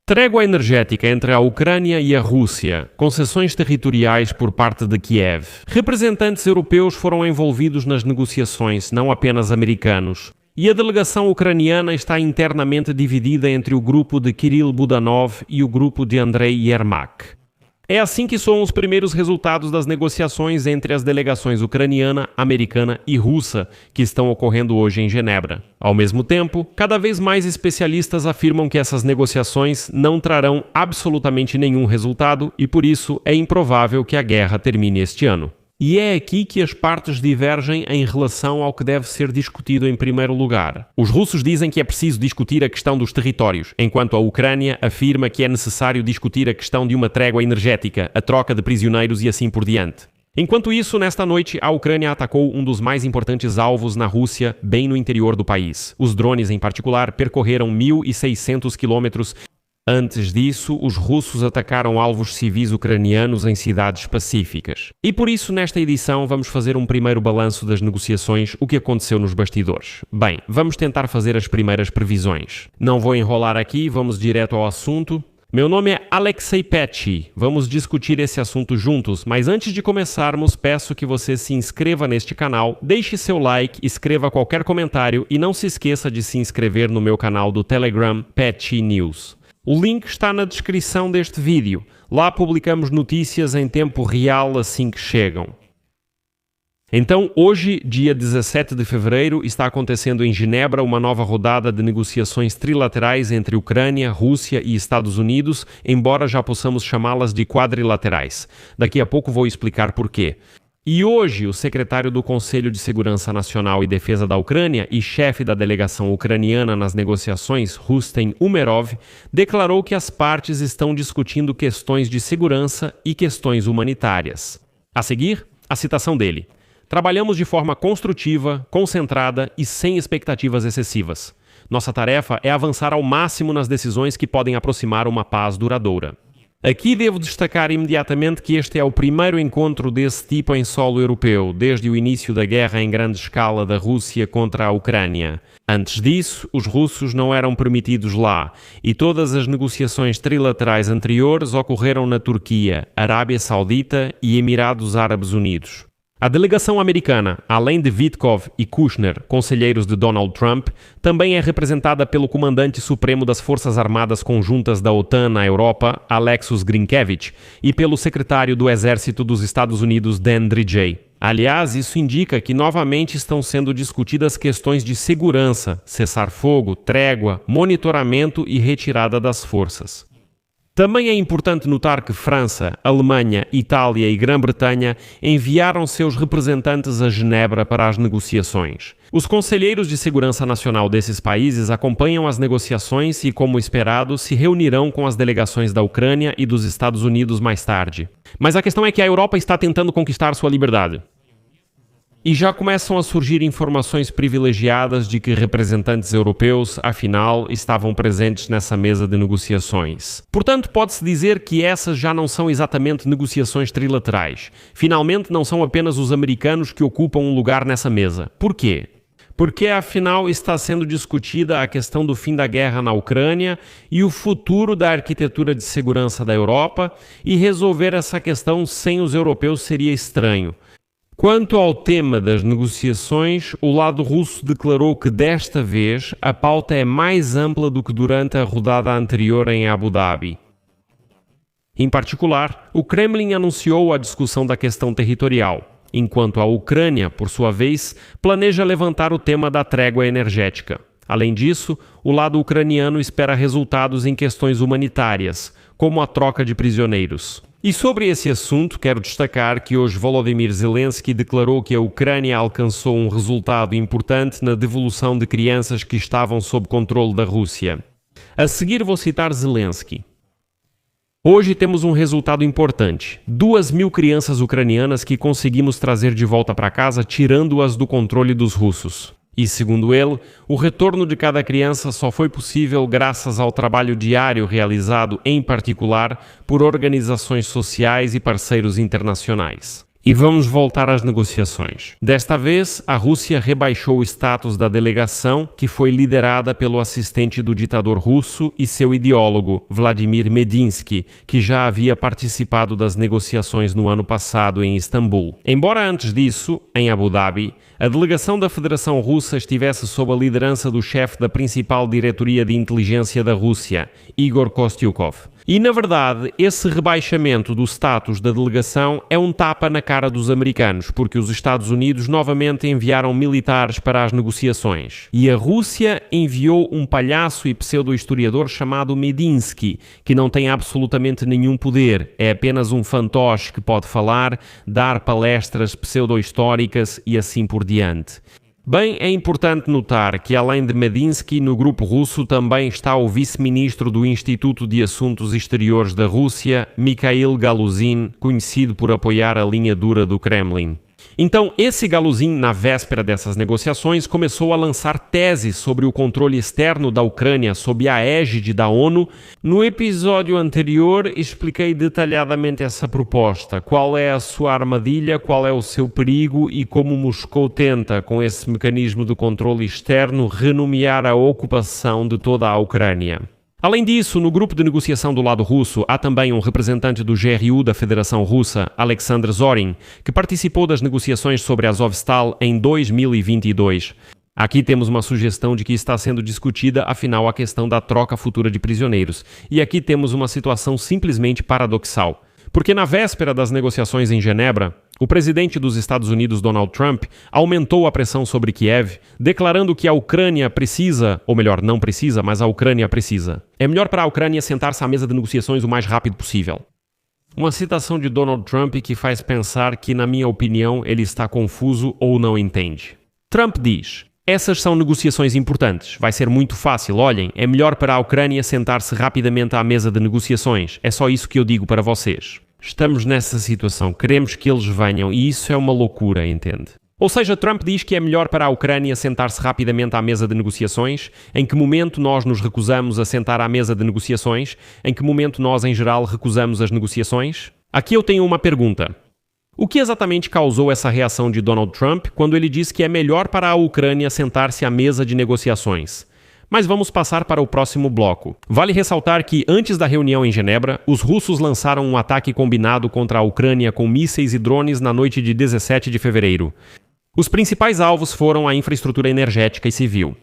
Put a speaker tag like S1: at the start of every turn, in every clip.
S1: Trégua energética entre a Ucrânia e a Rússia, concessões territoriais por parte de Kiev. Representantes europeus foram envolvidos nas negociações, não apenas americanos. E a delegação ucraniana está internamente dividida entre o grupo de Kirill Budanov e o grupo de Andrei Yermak. É assim que soam os primeiros resultados das negociações entre as delegações ucraniana, americana e russa, que estão ocorrendo hoje em Genebra. Ao mesmo tempo, cada vez mais especialistas afirmam que essas negociações não trarão absolutamente nenhum resultado e, por isso, é improvável que a guerra termine este ano. E é aqui que as partes divergem em relação ao que deve ser discutido em primeiro lugar. Os russos dizem que é preciso discutir a questão dos territórios, enquanto a Ucrânia afirma que é necessário discutir a questão de uma trégua energética, a troca de prisioneiros e assim por diante. Enquanto isso, nesta noite, a Ucrânia atacou um dos mais importantes alvos na Rússia, bem no interior do país. Os drones, em particular, percorreram 1.600 quilômetros. Antes disso, os russos atacaram alvos civis ucranianos em cidades pacíficas. E por isso, nesta edição, vamos fazer um primeiro balanço das negociações, o que aconteceu nos bastidores. Bem, vamos tentar fazer as primeiras previsões. Não vou enrolar aqui, vamos direto ao assunto. Meu nome é Alexei Petty, vamos discutir esse assunto juntos, mas antes de começarmos, peço que você se inscreva neste canal, deixe seu like, escreva qualquer comentário e não se esqueça de se inscrever no meu canal do Telegram Petty News. O link está na descrição deste vídeo. Lá publicamos notícias em tempo real assim que chegam. Então, hoje, dia 17 de fevereiro, está acontecendo em Genebra uma nova rodada de negociações trilaterais entre Ucrânia, Rússia e Estados Unidos, embora já possamos chamá-las de quadrilaterais. Daqui a pouco vou explicar porquê. E hoje, o secretário do Conselho de Segurança Nacional e Defesa da Ucrânia e chefe da delegação ucraniana nas negociações, Rustem Umerov, declarou que as partes estão discutindo questões de segurança e questões humanitárias. A seguir, a citação dele. Trabalhamos de forma construtiva, concentrada e sem expectativas excessivas. Nossa tarefa é avançar ao máximo nas decisões que podem aproximar uma paz duradoura. Aqui devo destacar imediatamente que este é o primeiro encontro desse tipo em solo europeu, desde o início da guerra em grande escala da Rússia contra a Ucrânia. Antes disso, os russos não eram permitidos lá, e todas as negociações trilaterais anteriores ocorreram na Turquia, Arábia Saudita e Emirados Árabes Unidos. A delegação americana, além de Witkoff e Kushner, conselheiros de Donald Trump, também é representada pelo comandante supremo das Forças Armadas Conjuntas da OTAN na Europa, Alexus Grinkevich, e pelo secretário do Exército dos Estados Unidos, Dan Drigey. Aliás, isso indica que novamente estão sendo discutidas questões de segurança, cessar-fogo, trégua, monitoramento e retirada das forças. Também é importante notar que França, Alemanha, Itália e Grã-Bretanha enviaram seus representantes a Genebra para as negociações. Os conselheiros de segurança nacional desses países acompanham as negociações e, como esperado, se reunirão com as delegações da Ucrânia e dos Estados Unidos mais tarde. Mas a questão é que a Europa está tentando conquistar sua liberdade. E já começam a surgir informações privilegiadas de que representantes europeus, afinal, estavam presentes nessa mesa de negociações. Portanto, pode-se dizer que essas já não são exatamente negociações trilaterais. Finalmente, não são apenas os americanos que ocupam um lugar nessa mesa. Por quê? Porque, afinal, está sendo discutida a questão do fim da guerra na Ucrânia e o futuro da arquitetura de segurança da Europa, e resolver essa questão sem os europeus seria estranho. Quanto ao tema das negociações, o lado russo declarou que desta vez a pauta é mais ampla do que durante a rodada anterior em Abu Dhabi. Em particular, o Kremlin anunciou a discussão da questão territorial, enquanto a Ucrânia, por sua vez, planeja levantar o tema da trégua energética. Além disso, o lado ucraniano espera resultados em questões humanitárias, como a troca de prisioneiros. E sobre esse assunto, quero destacar que hoje Volodymyr Zelensky declarou que a Ucrânia alcançou um resultado importante na devolução de crianças que estavam sob controle da Rússia. A seguir vou citar Zelensky. Hoje temos um resultado importante. 2.000 crianças ucranianas que conseguimos trazer de volta para casa, tirando-as do controle dos russos. E, segundo ele, o retorno de cada criança só foi possível graças ao trabalho diário realizado, em particular, por organizações sociais e parceiros internacionais. E vamos voltar às negociações. Desta vez, a Rússia rebaixou o status da delegação, que foi liderada pelo assistente do ditador russo e seu ideólogo, Vladimir Medinsky, que já havia participado das negociações no ano passado em Istambul. Embora antes disso, em Abu Dhabi, a delegação da Federação Russa estivesse sob a liderança do chefe da principal diretoria de inteligência da Rússia, Igor Kostyukov. E, na verdade, esse rebaixamento do status da delegação é um tapa na cara dos americanos, porque os Estados Unidos novamente enviaram militares para as negociações. E a Rússia enviou um palhaço e pseudo-historiador chamado Medinsky, que não tem absolutamente nenhum poder, é apenas um fantoche que pode falar, dar palestras pseudo-históricas e assim por diante. Bem, é importante notar que, além de Medinsky, no grupo russo também está o vice-ministro do Instituto de Assuntos Exteriores da Rússia, Mikhail Galuzin, conhecido por apoiar a linha dura do Kremlin. Então, esse Galuzin, na véspera dessas negociações, começou a lançar teses sobre o controle externo da Ucrânia sob a égide da ONU. No episódio anterior, expliquei detalhadamente essa proposta, qual é a sua armadilha, qual é o seu perigo e como Moscou tenta, com esse mecanismo de controle externo, renomear a ocupação de toda a Ucrânia. Além disso, no grupo de negociação do lado russo, há também um representante do GRU da Federação Russa, Alexander Zorin, que participou das negociações sobre Azovstal em 2022. Aqui temos uma sugestão de que está sendo discutida, afinal, a questão da troca futura de prisioneiros. E aqui temos uma situação simplesmente paradoxal. Porque na véspera das negociações em Genebra, o presidente dos Estados Unidos, Donald Trump, aumentou a pressão sobre Kiev, declarando que a Ucrânia precisa, ou melhor, não precisa, mas a Ucrânia precisa. É melhor para a Ucrânia sentar-se à mesa de negociações o mais rápido possível. Uma citação de Donald Trump que faz pensar que, na minha opinião, ele está confuso ou não entende. Trump diz: essas são negociações importantes, vai ser muito fácil, olhem, é melhor para a Ucrânia sentar-se rapidamente à mesa de negociações, é só isso que eu digo para vocês. Estamos nessa situação, queremos que eles venham e isso é uma loucura, entende? Ou seja, Trump diz que é melhor para a Ucrânia sentar-se rapidamente à mesa de negociações. Em que momento nós nos recusamos a sentar à mesa de negociações? Em que momento nós, em geral, recusamos as negociações? Aqui eu tenho uma pergunta. O que exatamente causou essa reação de Donald Trump quando ele diz que é melhor para a Ucrânia sentar-se à mesa de negociações? Mas vamos passar para o próximo bloco. Vale ressaltar que, antes da reunião em Genebra, os russos lançaram um ataque combinado contra a Ucrânia com mísseis e drones na noite de 17 de fevereiro. Os principais alvos foram a infraestrutura energética e civil.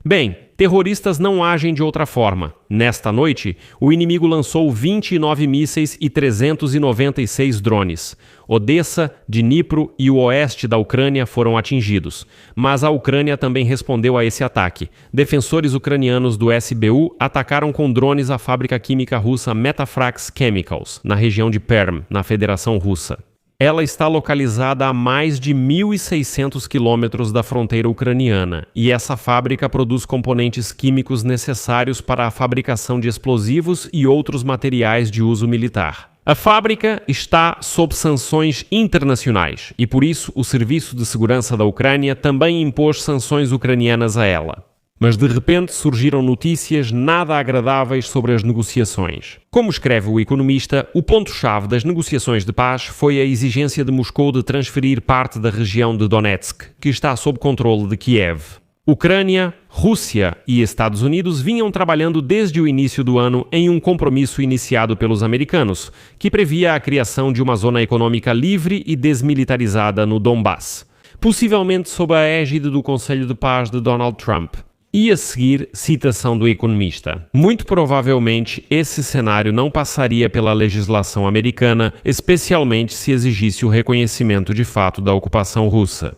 S1: Bem, terroristas não agem de outra forma. Nesta noite, o inimigo lançou 29 mísseis e 396 drones. Odessa, Dnipro e o oeste da Ucrânia foram atingidos. Mas a Ucrânia também respondeu a esse ataque. Defensores ucranianos do SBU atacaram com drones a fábrica química russa Metafrax Chemicals, na região de Perm, na Federação Russa. Ela está localizada a mais de 1.600 quilômetros da fronteira ucraniana e essa fábrica produz componentes químicos necessários para a fabricação de explosivos e outros materiais de uso militar. A fábrica está sob sanções internacionais e, por isso, o Serviço de Segurança da Ucrânia também impôs sanções ucranianas a ela. Mas de repente surgiram notícias nada agradáveis sobre as negociações. Como escreve o economista, o ponto-chave das negociações de paz foi a exigência de Moscou de transferir parte da região de Donetsk, que está sob controle de Kiev. Ucrânia, Rússia e Estados Unidos vinham trabalhando desde o início do ano em um compromisso iniciado pelos americanos, que previa a criação de uma zona econômica livre e desmilitarizada no Donbass, possivelmente sob a égide do Conselho de Paz de Donald Trump. E a seguir, citação do economista. Muito provavelmente, esse cenário não passaria pela legislação americana, especialmente se exigisse o reconhecimento de fato da ocupação russa.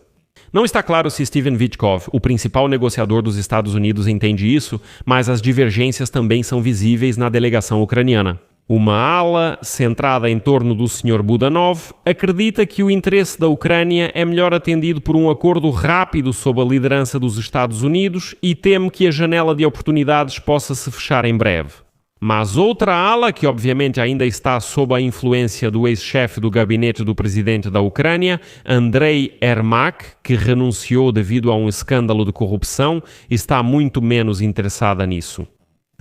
S1: Não está claro se Steven Witkoff, o principal negociador dos Estados Unidos, entende isso, mas as divergências também são visíveis na delegação ucraniana. Uma ala, centrada em torno do Sr. Budanov, acredita que o interesse da Ucrânia é melhor atendido por um acordo rápido sob a liderança dos Estados Unidos e teme que a janela de oportunidades possa se fechar em breve. Mas outra ala, que obviamente ainda está sob a influência do ex-chefe do gabinete do presidente da Ucrânia, Andrei Yermak, que renunciou devido a um escândalo de corrupção, está muito menos interessada nisso.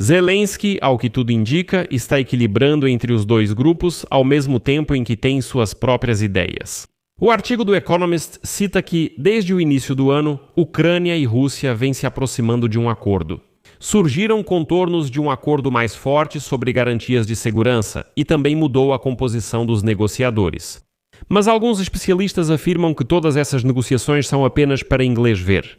S1: Zelensky, ao que tudo indica, está equilibrando entre os dois grupos ao mesmo tempo em que tem suas próprias ideias. O artigo do Economist cita que, desde o início do ano, Ucrânia e Rússia vêm se aproximando de um acordo. Surgiram contornos de um acordo mais forte sobre garantias de segurança e também mudou a composição dos negociadores. Mas alguns especialistas afirmam que todas essas negociações são apenas para inglês ver.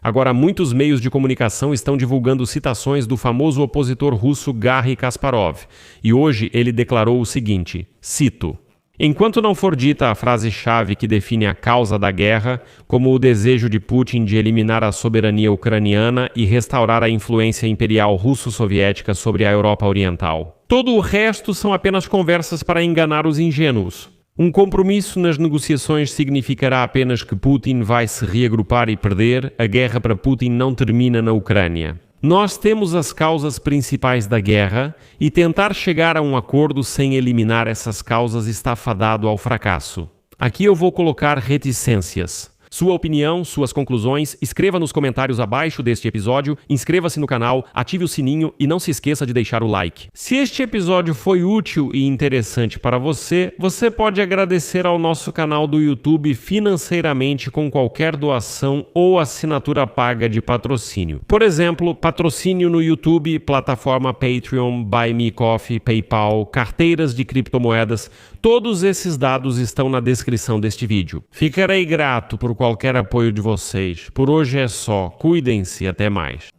S1: Agora, muitos meios de comunicação estão divulgando citações do famoso opositor russo Garry Kasparov, e hoje ele declarou o seguinte, cito: "Enquanto não for dita a frase-chave que define a causa da guerra, como o desejo de Putin de eliminar a soberania ucraniana e restaurar a influência imperial russo-soviética sobre a Europa Oriental, todo o resto são apenas conversas para enganar os ingênuos. Um compromisso nas negociações significará apenas que Putin vai se reagrupar e perder, a guerra para Putin não termina na Ucrânia. Nós temos as causas principais da guerra e tentar chegar a um acordo sem eliminar essas causas está fadado ao fracasso. Aqui eu vou colocar reticências. Sua opinião, suas conclusões, escreva nos comentários abaixo deste episódio, inscreva-se no canal, ative o sininho e não se esqueça de deixar o like. Se este episódio foi útil e interessante para você, você pode agradecer ao nosso canal do YouTube financeiramente com qualquer doação ou assinatura paga de patrocínio. Por exemplo, patrocínio no YouTube, plataforma Patreon, Buy Me Coffee, PayPal, carteiras de criptomoedas, todos esses dados estão na descrição deste vídeo. Ficarei grato por qualquer apoio de vocês. Por hoje é só. Cuidem-se e até mais.